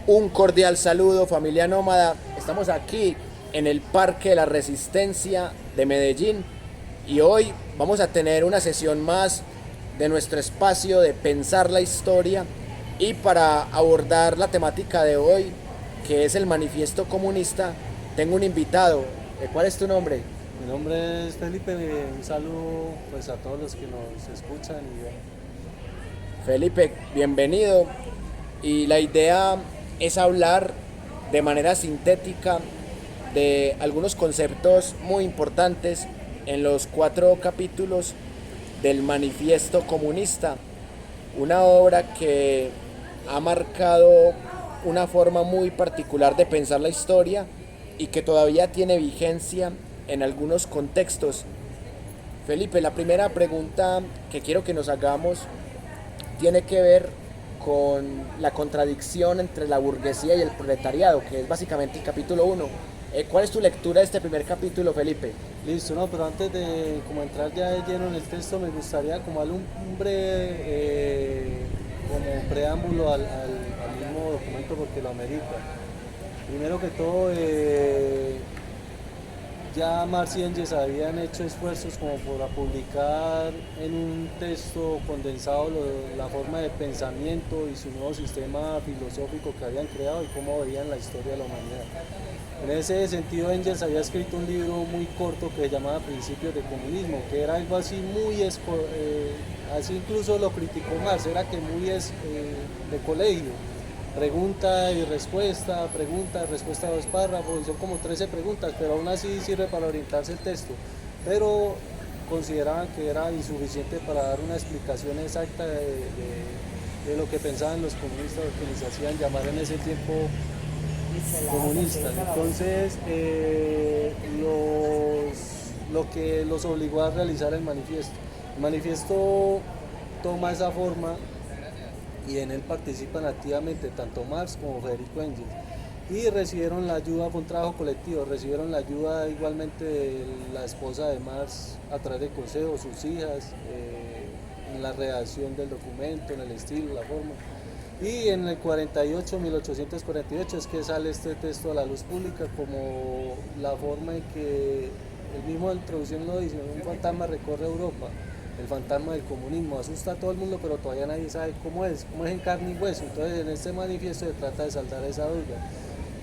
Un cordial saludo, familia nómada. Estamos aquí en el Parque de la Resistencia de Medellín y hoy vamos a tener una sesión más de nuestro espacio de pensar la historia, y para abordar la temática de hoy, que es el manifiesto comunista, tengo un invitado. ¿Cuál es tu nombre? Mi nombre es Felipe, un saludo pues a todos los que nos escuchan y bueno. Felipe, bienvenido. Y la idea es hablar de manera sintética de algunos conceptos muy importantes en los 4 capítulos del Manifiesto Comunista, una obra que ha marcado una forma muy particular de pensar la historia y que todavía tiene vigencia en algunos contextos. Felipe, la primera pregunta que quiero que nos hagamos tiene que ver con la contradicción entre la burguesía y el proletariado, que es básicamente el capítulo 1. ¿Cuál es tu lectura de este primer capítulo, Felipe? Listo, no, pero antes de como entrar ya de lleno en el texto me gustaría como darle un breve como preámbulo al mismo documento porque lo amerita. Primero que todo, ya Marx y Engels habían hecho esfuerzos como para publicar en un texto condensado la forma de pensamiento y su nuevo sistema filosófico que habían creado y cómo veían la historia de la humanidad. En ese sentido, Engels había escrito un libro muy corto que se llamaba Principios de Comunismo, que era algo así así incluso lo criticó Marx, era que de colegio, pregunta y respuesta, 2 párrafos, y son como 13 preguntas, pero aún así sirve para orientarse el texto. Pero consideraban que era insuficiente para dar una explicación exacta de lo que pensaban los comunistas, lo que les hacían llamar en ese tiempo comunistas. Entonces, lo que los obligó a realizar el manifiesto. El manifiesto toma esa forma y en él participan activamente tanto Marx como Federico Engels. Y recibieron la ayuda, fue un trabajo colectivo, recibieron la ayuda igualmente de la esposa de Marx a través de consejos, sus hijas, en la redacción del documento, en el estilo, la forma. Y en el 1848 es que sale este texto a la luz pública como la forma en que el mismo introducción lo dice: un fantasma recorre Europa, el fantasma del comunismo, asusta a todo el mundo, pero todavía nadie sabe cómo es en carne y hueso. Entonces en este manifiesto se trata de saldar esa duda,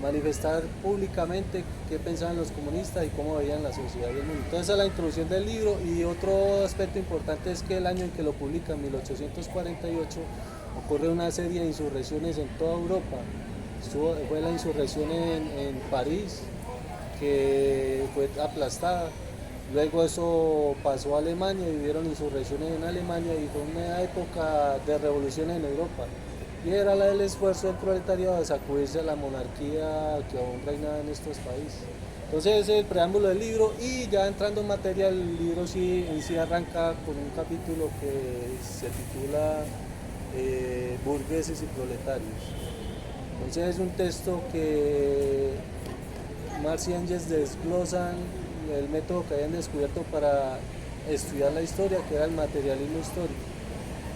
manifestar públicamente qué pensaban los comunistas y cómo veían la sociedad y el mundo. Entonces esa es la introducción del libro, y otro aspecto importante es que el año en que lo publican, 1848, ocurre una serie de insurrecciones en toda Europa. Fue la insurrección en París, que fue aplastada. Luego eso pasó a Alemania, vivieron insurrecciones en Alemania y fue una época de revolución en Europa. Y era el esfuerzo del proletariado de sacudirse a la monarquía que aún reinaba en estos países. Entonces ese es el preámbulo del libro, y ya entrando en materia, el libro en sí arranca con un capítulo que se titula Burgueses y Proletarios. Entonces es un texto que Marx y Engels desglosan el método que habían descubierto para estudiar la historia, que era el materialismo histórico.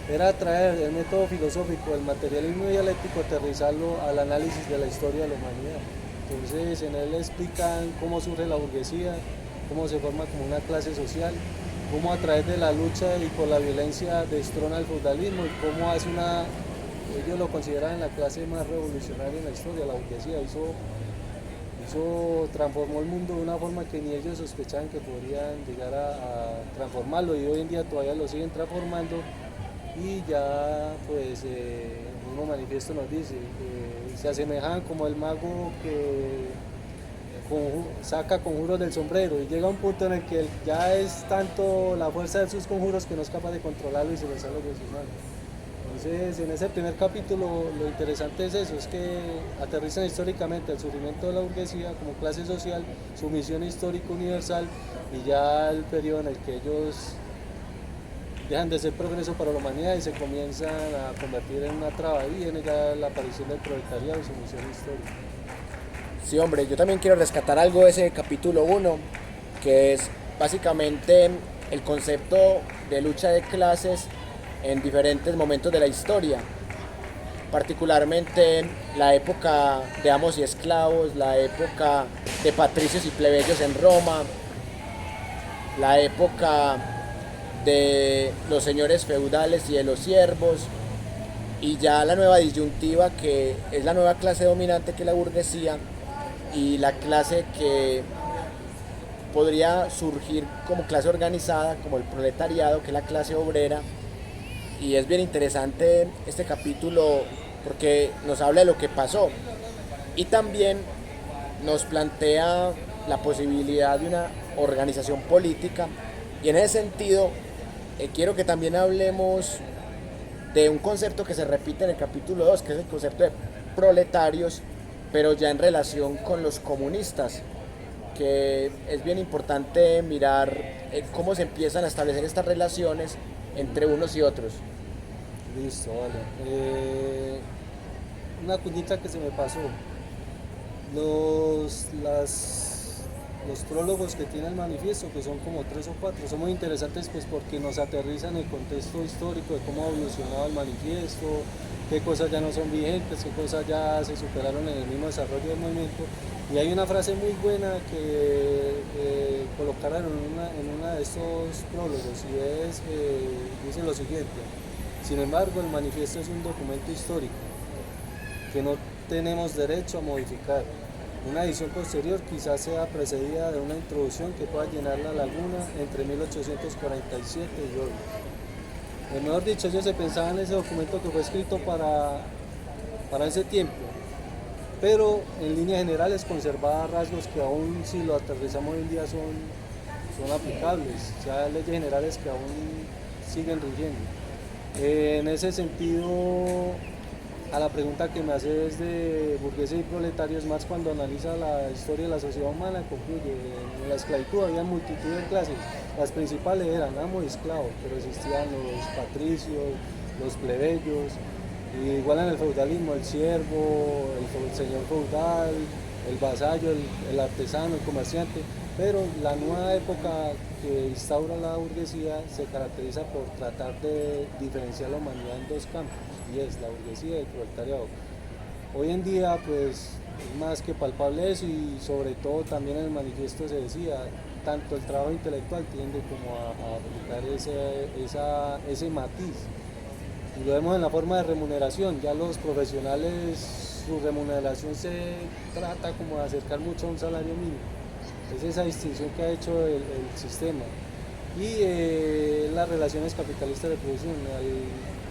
Era traer el método filosófico del materialismo dialéctico, aterrizarlo al análisis de la historia de la humanidad. Entonces en él explican cómo surge la burguesía, cómo se forma como una clase social, cómo a través de la lucha y por la violencia destrona el feudalismo, y cómo ellos lo consideran la clase más revolucionaria en la historia. La burguesía transformó el mundo de una forma que ni ellos sospechaban que podrían llegar a transformarlo, y hoy en día todavía lo siguen transformando. Y ya pues el mismo manifiesto nos dice que se asemejan como el mago que saca conjuros del sombrero, y llega un punto en el que ya es tanto la fuerza de sus conjuros que no es capaz de controlarlo y se le sale de sus manos. Entonces en ese primer capítulo lo interesante es eso, es que aterrizan históricamente el surgimiento de la burguesía como clase social, su misión histórica universal, y ya el periodo en el que ellos dejan de ser progreso para la humanidad y se comienzan a convertir en una traba, y viene ya la aparición del proletariado y su misión histórica. Sí, hombre, yo también quiero rescatar algo de ese capítulo 1, que es básicamente el concepto de lucha de clases en diferentes momentos de la historia. particularmente la época de amos y esclavos, la época de patricios y plebeyos en Roma, la época de los señores feudales y de los siervos, y ya la nueva disyuntiva que es la nueva clase dominante que es la burguesía y la clase que podría surgir como clase organizada, como el proletariado, que es la clase obrera. Y es bien interesante este capítulo porque nos habla de lo que pasó y también nos plantea la posibilidad de una organización política, y en ese sentido quiero que también hablemos de un concepto que se repite en el capítulo 2, que es el concepto de proletarios, pero ya en relación con los comunistas, que es bien importante mirar cómo se empiezan a establecer estas relaciones entre unos y otros. Listo, vale. Una cuñita que se me pasó. Los prólogos que tiene el manifiesto, que son como 3 o 4, son muy interesantes pues porque nos aterrizan el contexto histórico de cómo ha evolucionado el manifiesto, qué cosas ya no son vigentes, qué cosas ya se superaron en el mismo desarrollo del movimiento. Y hay una frase muy buena que colocaron en una de estos prólogos, y dice lo siguiente: sin embargo, el manifiesto es un documento histórico que no tenemos derecho a modificar. Una edición posterior quizás sea precedida de una introducción que pueda llenar la laguna entre 1847 y hoy. Mejor dicho, ellos se pensaban en ese documento que fue escrito para ese tiempo, pero en líneas generales conservaba rasgos que aún si lo aterrizamos hoy en día son aplicables, o sea, leyes generales que aún siguen rigiendo. En ese sentido, a la pregunta que me hace es de burgueses y proletarios, Marx, cuando analiza la historia de la sociedad humana, concluye: en la esclavitud había multitud de clases, las principales eran amo y esclavo, pero existían los patricios, los plebeyos, y igual en el feudalismo, el siervo, el señor feudal, el vasallo, el artesano, el comerciante. Pero la nueva época que instaura la burguesía se caracteriza por tratar de diferenciar la humanidad en 2 campos, y es la burguesía y el proletariado. Hoy en día pues es más que palpable eso, y sobre todo también en el manifiesto se decía, tanto el trabajo intelectual tiende como a aplicar ese matiz. Y lo vemos en la forma de remuneración. Ya los profesionales, su remuneración se trata como de acercar mucho a un salario mínimo. Es esa distinción que ha hecho el sistema. Y las relaciones capitalistas de producción, al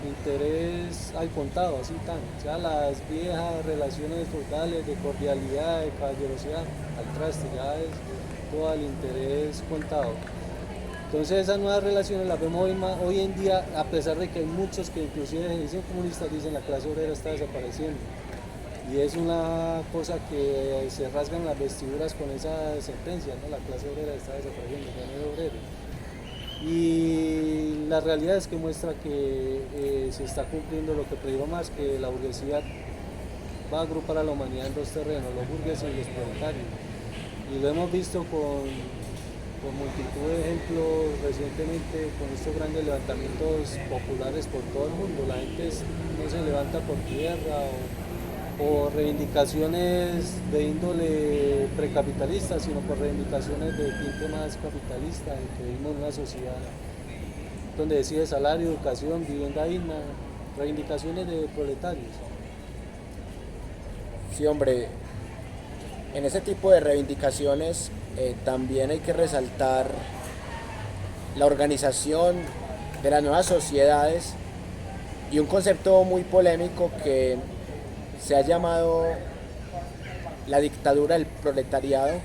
interés al contado, así tan. O sea, las viejas relaciones feudales de cordialidad, de caballerosidad, al traste, ya es todo el interés contado. Entonces esas nuevas relaciones las vemos hoy en día, a pesar de que hay muchos que inclusive dicen comunistas, dicen la clase obrera está desapareciendo. Y es una cosa que se rasgan las vestiduras con esa sentencia, ¿no? La clase obrera está desapareciendo, ya no es obrero. Y la realidad es que muestra que se está cumpliendo lo que predijo Marx, que la burguesía va a agrupar a la humanidad en 2 terrenos, los burgueses y los proletarios. Y lo hemos visto con multitud de ejemplos recientemente, con estos grandes levantamientos populares por todo el mundo. La gente no se levanta por tierra o reivindicaciones de índole precapitalista, sino por reivindicaciones de tinte más capitalista, en que vivimos en una sociedad donde decide salario, educación, vivienda digna, reivindicaciones de proletarios. Sí, hombre, en ese tipo de reivindicaciones también hay que resaltar la organización de las nuevas sociedades y un concepto muy polémico que se ha llamado la dictadura del proletariado,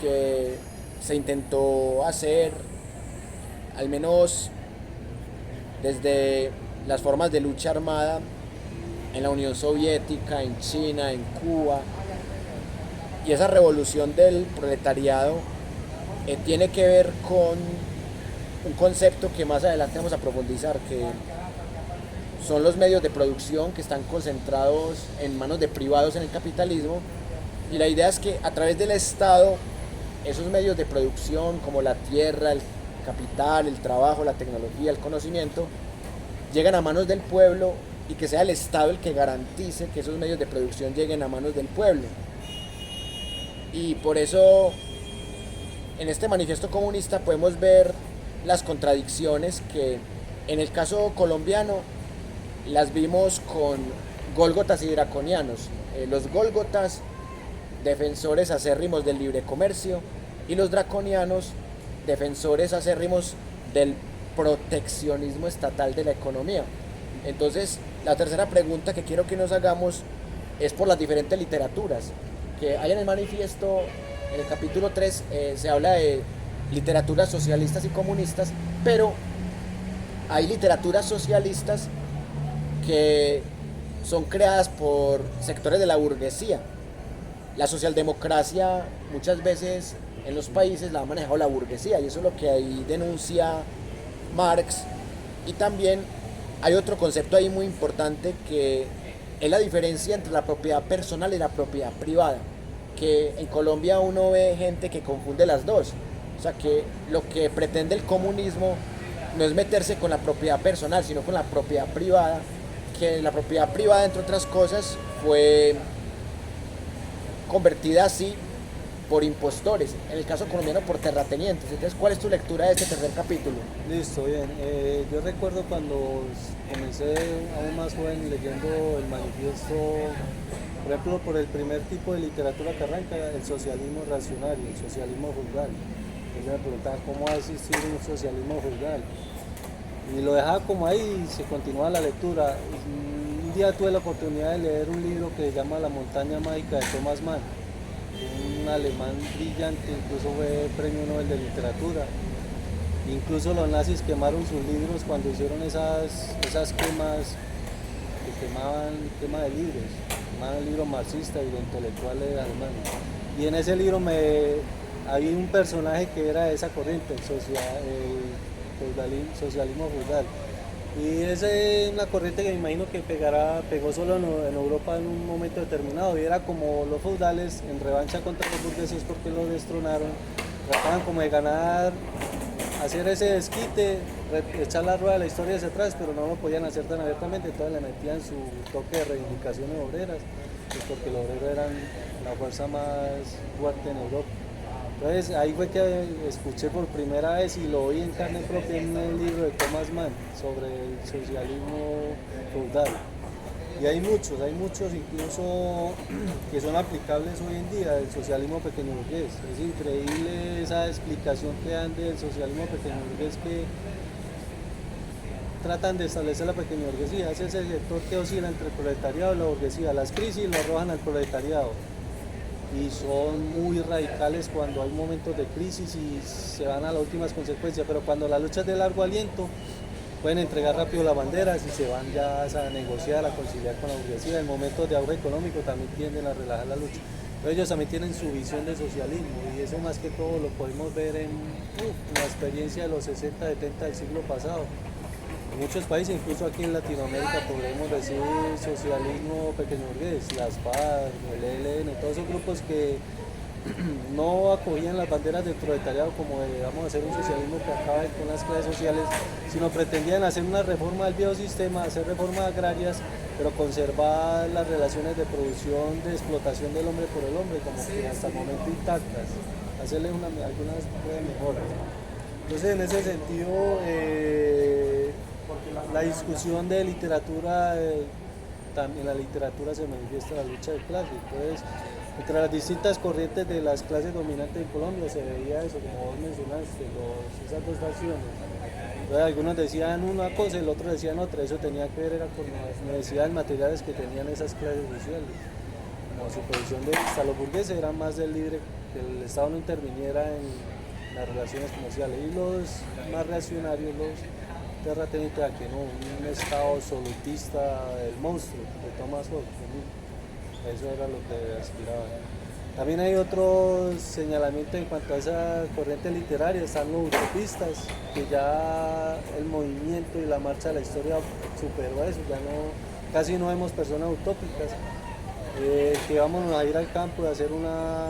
que se intentó hacer, al menos desde las formas de lucha armada en la Unión Soviética, en China, en Cuba. Y esa revolución del proletariado tiene que ver con un concepto que más adelante vamos a profundizar, que son los medios de producción que están concentrados en manos de privados en el capitalismo, y la idea es que a través del Estado esos medios de producción como la tierra, el capital, el trabajo, la tecnología, el conocimiento llegan a manos del pueblo y que sea el Estado el que garantice que esos medios de producción lleguen a manos del pueblo. Y por eso en este manifiesto comunista podemos ver las contradicciones que en el caso colombiano las vimos con gólgotas y draconianos. Los gólgotas, defensores acérrimos del libre comercio, y los draconianos, defensores acérrimos del proteccionismo estatal de la economía. Entonces, la tercera pregunta que quiero que nos hagamos es por las diferentes literaturas que hay en el manifiesto. En el capítulo 3 se habla de literaturas socialistas y comunistas, pero hay literaturas socialistas que son creadas por sectores de la burguesía. La socialdemocracia muchas veces en los países la ha manejado la burguesía, y eso es lo que ahí denuncia Marx. Y también hay otro concepto ahí muy importante, que es la diferencia entre la propiedad personal y la propiedad privada, que en Colombia uno ve gente que confunde las dos. O sea, que lo que pretende el comunismo no es meterse con la propiedad personal, sino con la propiedad privada, que la propiedad privada, entre otras cosas, fue convertida así por impostores, en el caso colombiano por terratenientes. Entonces, ¿cuál es tu lectura de este tercer capítulo? Listo, bien. Yo recuerdo cuando comencé aún más joven leyendo el manifiesto, por ejemplo, por el primer tipo de literatura que arranca, el socialismo racionario, el socialismo feudal. Entonces me preguntaba cómo va a existir un socialismo feudal. Y lo dejaba como ahí y se continuaba la lectura. Un día tuve la oportunidad de leer un libro que se llama La montaña mágica de Thomas Mann, un alemán brillante, incluso fue premio Nobel de literatura. Incluso los nazis quemaron sus libros cuando hicieron esas quemas, que quema de libros, quemaban libros marxistas y de intelectuales alemanes. Y en ese libro había un personaje que era de esa corriente, el socialismo feudal. Y es una corriente que me imagino que pegó solo en Europa en un momento determinado, y era como los feudales en revancha contra los burgueses porque los destronaron, trataban como de ganar, hacer ese desquite, echar la rueda de la historia hacia atrás, pero no lo podían hacer tan abiertamente, entonces le metían su toque de reivindicaciones obreras, pues porque los obreros eran la fuerza más fuerte en Europa. Entonces ahí fue que escuché por primera vez y lo oí en carne propia en el libro de Thomas Mann sobre el socialismo feudal. Y hay muchos incluso que son aplicables hoy en día, del socialismo pequeño burgués. Es increíble esa explicación que dan del socialismo pequeño burgués, que tratan de establecer la pequeña burguesía. Es ese sector que oscila entre el proletariado y la burguesía. Las crisis lo arrojan al proletariado. Y son muy radicales cuando hay momentos de crisis y se van a las últimas consecuencias, pero cuando la lucha es de largo aliento, pueden entregar rápido las banderas y se van ya a negociar, a conciliar con la burguesía. En momentos de auge económico también tienden a relajar la lucha. Pero ellos también tienen su visión de socialismo, y eso más que todo lo podemos ver en la experiencia de los 60, 70 del siglo pasado. En muchos países, incluso aquí en Latinoamérica, podemos decir socialismo pequeño burgués, las FARC, el ELN, todos esos grupos que no acogían las banderas del proletariado como de vamos a hacer un socialismo que acabe con las clases sociales, sino pretendían hacer una reforma del viejo sistema, hacer reformas agrarias, pero conservar las relaciones de producción, de explotación del hombre por el hombre, como que hasta el momento intactas, hacerle algunas mejoras. Entonces, en ese sentido, la discusión de literatura, también la literatura se manifiesta la lucha de clases. Entonces, entre las distintas corrientes de las clases dominantes en Colombia se veía eso, como vos mencionaste, esas dos versiones. Entonces, algunos decían una cosa y el otro decían otra. Eso tenía que ver era con las necesidades materiales que tenían esas clases sociales. Como su posición de vista, los burgueses eran más del libre, que el Estado no interviniera en las relaciones comerciales, y los más reaccionarios, los terratenientes, a que no, un Estado absolutista, el monstruo de Thomas Hobbes. Eso era lo que aspiraban. También hay otro señalamiento en cuanto a esa corriente literaria, están los utopistas, que ya el movimiento y la marcha de la historia superó eso, ya no, casi no vemos personas utópicas, que vamos a ir al campo y a hacer una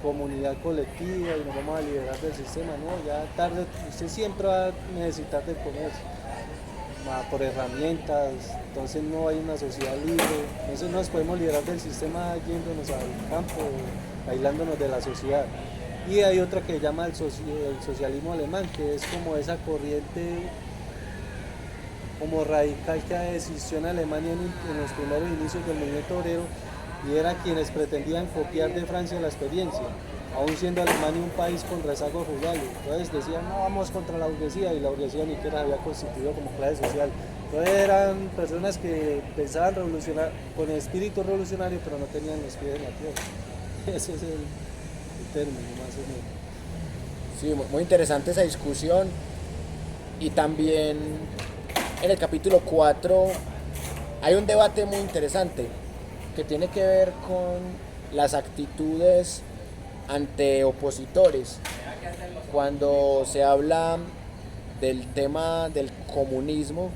comunidad colectiva y nos vamos a liberar del sistema. No, ya tarde, usted siempre va a necesitar del comercio. por herramientas, entonces no hay una sociedad libre, entonces no nos podemos liberar del sistema yéndonos al campo, aislándonos de la sociedad. Y hay otra que se llama el socialismo alemán, que es como esa corriente como radical que existió en Alemania en los primeros inicios del movimiento obrero, y era quienes pretendían copiar de Francia la experiencia, aún siendo Alemania un país con rezagos feudales. Entonces decían, no, vamos contra la burguesía, y la burguesía ni siquiera había constituido como clase social. Entonces eran personas que pensaban revolucionar, con espíritu revolucionario, pero no tenían los pies en la tierra. Ese es el término, más o menos. Sí, muy interesante esa discusión. Y también en el capítulo 4 hay un debate muy interesante que tiene que ver con las actitudes ante opositores. Cuando se habla del tema del comunismo,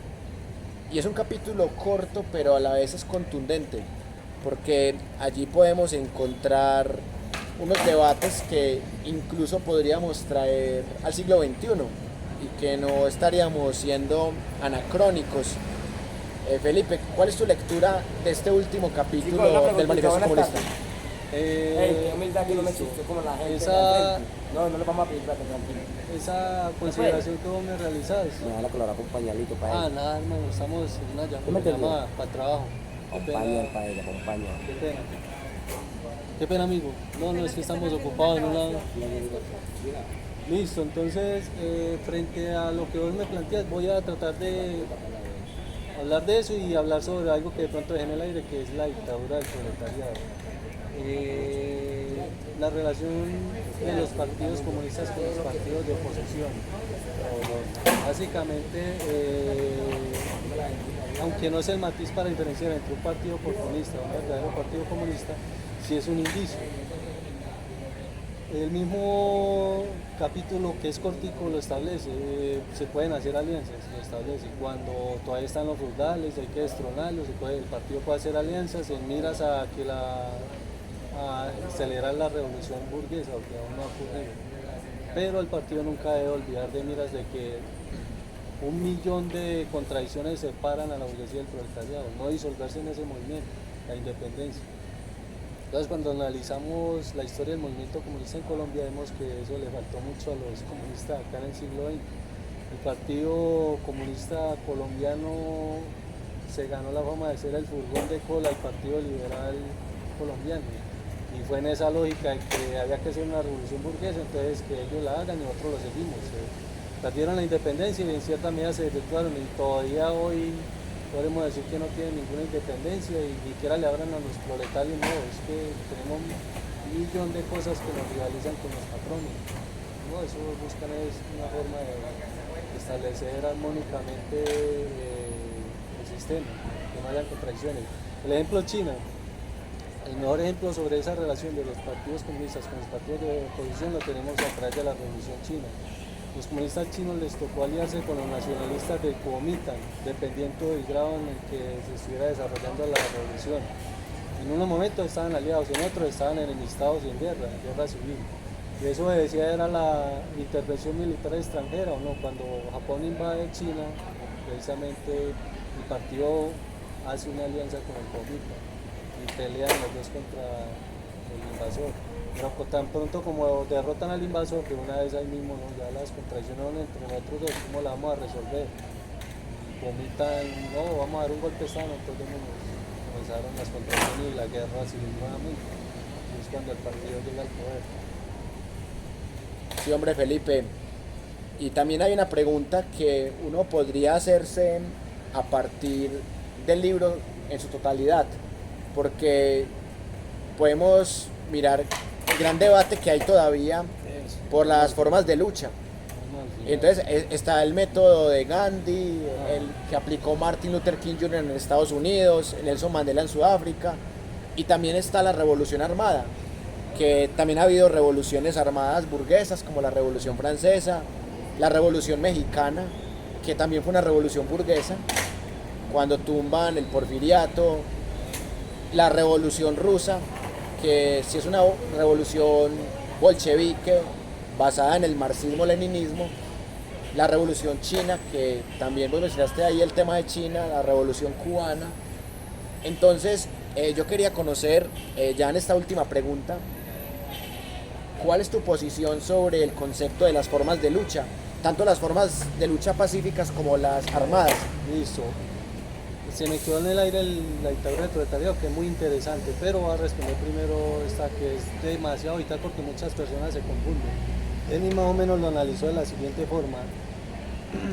y es un capítulo corto pero a la vez es contundente, porque allí podemos encontrar unos debates que incluso podríamos traer al siglo XXI y que no estaríamos siendo anacrónicos. Felipe, ¿cuál es tu lectura de este último capítulo del Manifiesto Comunista? Qué humildad que no me chiste como la gente. No le vamos a pedir plata, tranquilo. Esa consideración que vos me realizás. Me da la colorada con un pañalito para él. Nada, hermano, estamos en una llamada para trabajo. Acompaña para él, acompaña. Qué pena, amigo. No, es que estamos ocupados en un lado. Listo, entonces, frente a lo que vos me planteas, voy a tratar de hablar de eso y hablar sobre algo que de pronto dejé en el aire, que es la dictadura del proletariado. La relación de los partidos comunistas con los partidos de oposición. Básicamente, aunque no es el matiz para diferenciar entre un partido oportunista y un verdadero partido comunista, sí es un indicio. El mismo capítulo, que es cortico, lo establece. Se pueden hacer alianzas, lo establece. Cuando todavía están los feudales, hay que destronarlos, el partido puede hacer alianzas en miras a acelerar la revolución burguesa, que aún no ha ocurrido. Pero el partido nunca debe olvidar de miras de que 1.000.000 de contradicciones separan a la burguesía del proletariado, no disolverse en ese movimiento, la independencia. Entonces, cuando analizamos la historia del movimiento comunista en Colombia, vemos que eso le faltó mucho a los comunistas acá en el siglo XX. El Partido Comunista Colombiano se ganó la fama de ser el furgón de cola del Partido Liberal Colombiano. Y fue en esa lógica de que había que hacer una revolución burguesa, entonces que ellos la hagan y nosotros lo seguimos. Perdieron la independencia y en cierta medida se desvirtuaron, y todavía hoy podemos decir que no tienen ninguna independencia y ni siquiera le abran a los proletarios. No, es que tenemos 1.000.000 de cosas que nos rivalizan con los patrones. No, eso buscan es una forma de establecer armónicamente el sistema, que no haya contradicciones. El ejemplo China. El mejor ejemplo sobre esa relación de los partidos comunistas con los partidos de oposición lo tenemos a través de la Revolución China. Los comunistas chinos les tocó aliarse con los nacionalistas del Kuomintang, dependiendo del grado en el que se estuviera desarrollando la revolución. En unos momentos estaban aliados, en otros estaban enemistados y en guerra civil. Y eso decía era la intervención militar extranjera, ¿o no? Cuando Japón invade China, precisamente el partido hace una alianza con el Kuomintang y pelean los dos contra el invasor. Pero tan pronto como derrotan al invasor, de una vez ahí mismo, ¿no? Ya las contradicciones entre nosotros dos, ¿cómo la vamos a resolver? Vomitan, no, vamos a dar un golpe de estado, entonces comenzaron las contradicciones y la guerra civil nuevamente. Y es cuando el partido llega al poder. Sí, hombre, Felipe. Y también hay una pregunta que uno podría hacerse a partir del libro en su totalidad, porque podemos mirar el gran debate que hay todavía por las formas de lucha. Entonces está el método de Gandhi, el que aplicó Martin Luther King Jr. en Estados Unidos, Nelson Mandela en Sudáfrica, y también está la revolución armada, que también ha habido revoluciones armadas burguesas como la Revolución Francesa, la Revolución Mexicana, que también fue una revolución burguesa, cuando tumban el porfiriato, la Revolución Rusa, que sí es una revolución bolchevique basada en el marxismo-leninismo, la revolución china, que también vos mencionaste ahí el tema de China, la revolución cubana. Entonces, yo quería conocer, ya en esta última pregunta, ¿cuál es tu posición sobre el concepto de las formas de lucha? Tanto las formas de lucha pacíficas como las armadas. Listo. Se me quedó en el aire la dictadura del proletariado, que es muy interesante, pero voy a responder primero esta que es demasiado vital porque muchas personas se confunden. Él más o menos lo analizó de la siguiente forma.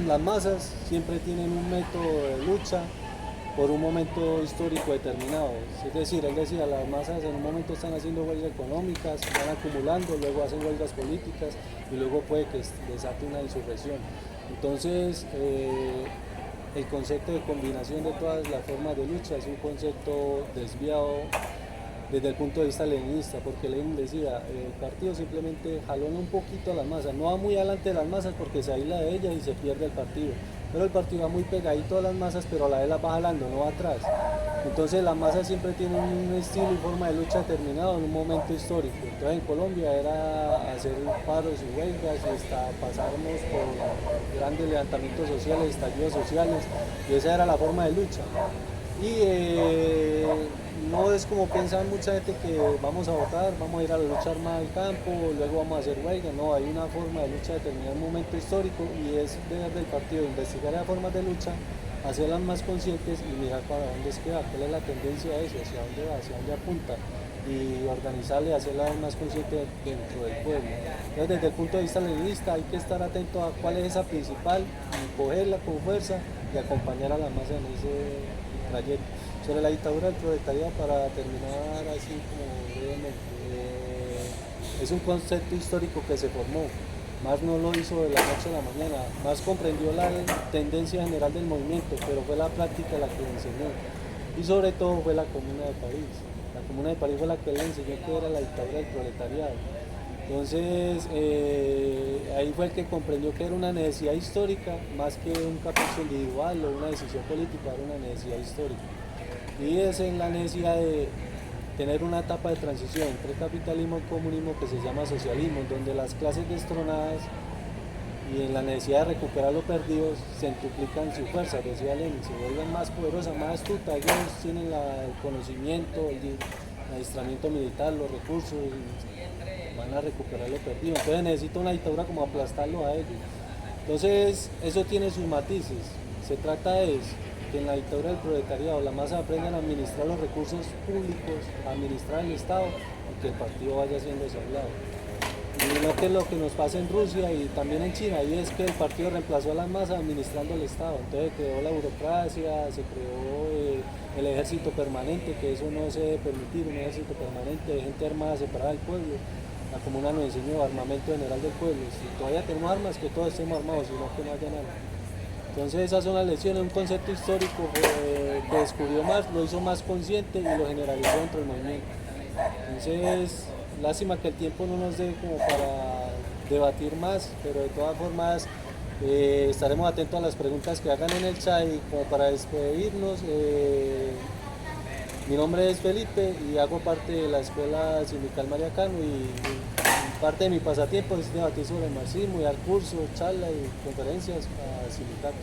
Las masas siempre tienen un método de lucha por un momento histórico determinado. Es decir, él decía, las masas en un momento están haciendo huelgas económicas, van acumulando, luego hacen huelgas políticas y luego puede que desate una insurrección. Entonces, el concepto de combinación de todas las formas de lucha es un concepto desviado desde el punto de vista leninista, porque Lenin decía, el partido simplemente jalona un poquito a las masas, no va muy adelante de las masas porque se aísla de ellas y se pierde el partido, pero el partido va muy pegadito a las masas, pero a la vez las va jalando, no va atrás. Entonces las masas siempre tienen un estilo y forma de lucha determinado en un momento histórico. Entonces en Colombia era hacer paros y huelgas y hasta pasarnos por grandes levantamientos sociales, estallidos sociales, y esa era la forma de lucha. Y no es como piensa mucha gente que vamos a votar, vamos a ir a la lucha armada al campo, luego vamos a hacer huelga. No, hay una forma de lucha determinada en un momento histórico y es deber del partido investigar las formas de lucha, hacerlas más conscientes y mirar para dónde es que va, cuál es la tendencia de eso, hacia dónde va, hacia dónde apunta, y organizarle y hacerla más consciente dentro del pueblo. Entonces, desde el punto de vista leninista hay que estar atento a cuál es esa principal, y cogerla con fuerza y acompañar a la masa en ese trayecto. Sobre la dictadura del proletariado, para terminar así como brevemente, es un concepto histórico que se formó. Marx no lo hizo de la noche a la mañana. Marx comprendió la tendencia general del movimiento, pero fue la práctica la que le enseñó. Y sobre todo fue la Comuna de París. La Comuna de París fue la que le enseñó que era la dictadura del proletariado. Entonces, ahí fue el que comprendió que era una necesidad histórica, más que un capricho individual o una decisión política, era una necesidad histórica. Y es en la necesidad de tener una etapa de transición entre capitalismo y comunismo que se llama socialismo, donde las clases destronadas y en la necesidad de recuperar lo perdido centuplican su fuerza, decía Lenin, se vuelven más poderosas, más astutas, ellos tienen el conocimiento, el adiestramiento militar, los recursos, y van a recuperar lo perdido. Entonces necesita una dictadura como aplastarlo a ellos. Entonces eso tiene sus matices, se trata de eso, que en la dictadura del proletariado la masa aprenda a administrar los recursos públicos, a administrar el Estado y que el partido vaya siendo ese lado. Y no que lo que nos pasa en Rusia y también en China, y es que el partido reemplazó a la masa administrando el Estado. Entonces creó la burocracia, se creó el ejército permanente, que eso no se debe permitir, un ejército permanente de gente armada separada del pueblo. La comuna nos enseñó armamento general del pueblo. Si todavía tenemos armas, que todos estemos armados, sino que no haya nada. Entonces esas son las lecciones, un concepto histórico que descubrió Marx, lo hizo más consciente y lo generalizó dentro del movimiento. Entonces, lástima que el tiempo no nos dé como para debatir más, pero de todas formas estaremos atentos a las preguntas que hagan en el chat y como para despedirnos. Mi nombre es Felipe y hago parte de la Escuela Sindical Mariacano y parte de mi pasatiempo es debatir sobre el marxismo y dar cursos, charlas y conferencias a sindicatos.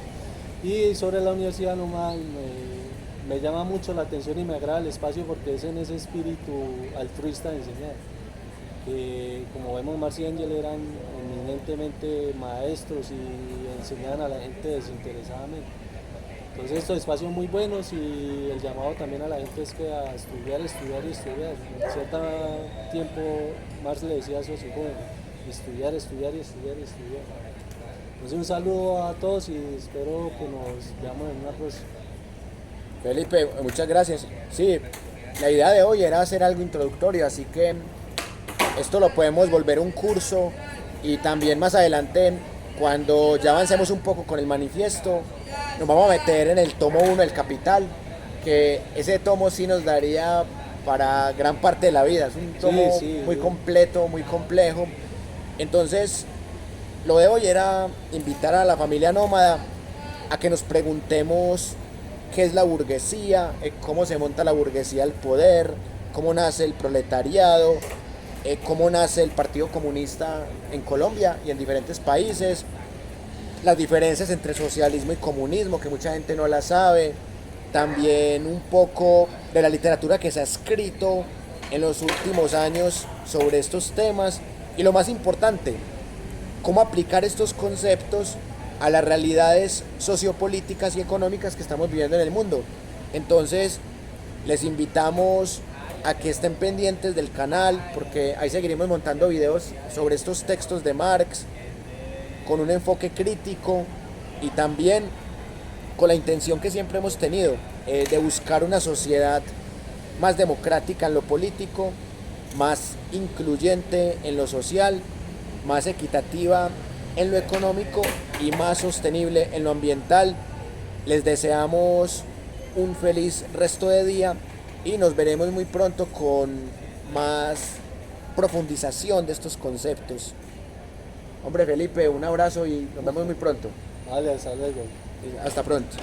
Y sobre la Universidad Nómada me llama mucho la atención y me agrada el espacio porque es en ese espíritu altruista de enseñar. Que como vemos, Marx y Engels eran eminentemente maestros y enseñaban a la gente desinteresadamente. Entonces estos espacios muy buenos y el llamado también a la gente es que a estudiar, estudiar y estudiar. En cierto tiempo Marx le decía a sus jóvenes, estudiar, estudiar y estudiar y estudiar. Entonces un saludo a todos y espero que nos veamos en una próxima. Felipe, muchas gracias. Sí, la idea de hoy era hacer algo introductorio, así que esto lo podemos volver un curso y también más adelante, cuando ya avancemos un poco con el manifiesto, nos vamos a meter en el tomo 1 del Capital, que ese tomo sí nos daría para gran parte de la vida. Es un tomo muy completo, muy complejo. Entonces, lo de hoy era invitar a la familia nómada a que nos preguntemos qué es la burguesía, cómo se monta la burguesía al poder, cómo nace el proletariado, cómo nace el Partido Comunista en Colombia y en diferentes países, las diferencias entre socialismo y comunismo, que mucha gente no la sabe, también un poco de la literatura que se ha escrito en los últimos años sobre estos temas y lo más importante, cómo aplicar estos conceptos a las realidades sociopolíticas y económicas que estamos viviendo en el mundo. Entonces, les invitamos a que estén pendientes del canal porque ahí seguiremos montando videos sobre estos textos de Marx con un enfoque crítico y también con la intención que siempre hemos tenido de buscar una sociedad más democrática en lo político, más incluyente en lo social, más equitativa en lo económico y más sostenible en lo ambiental. Les deseamos un feliz resto de día y nos veremos muy pronto con más profundización de estos conceptos. Hombre Felipe, un abrazo y nos vemos muy pronto. Vale, hasta luego. Hasta pronto.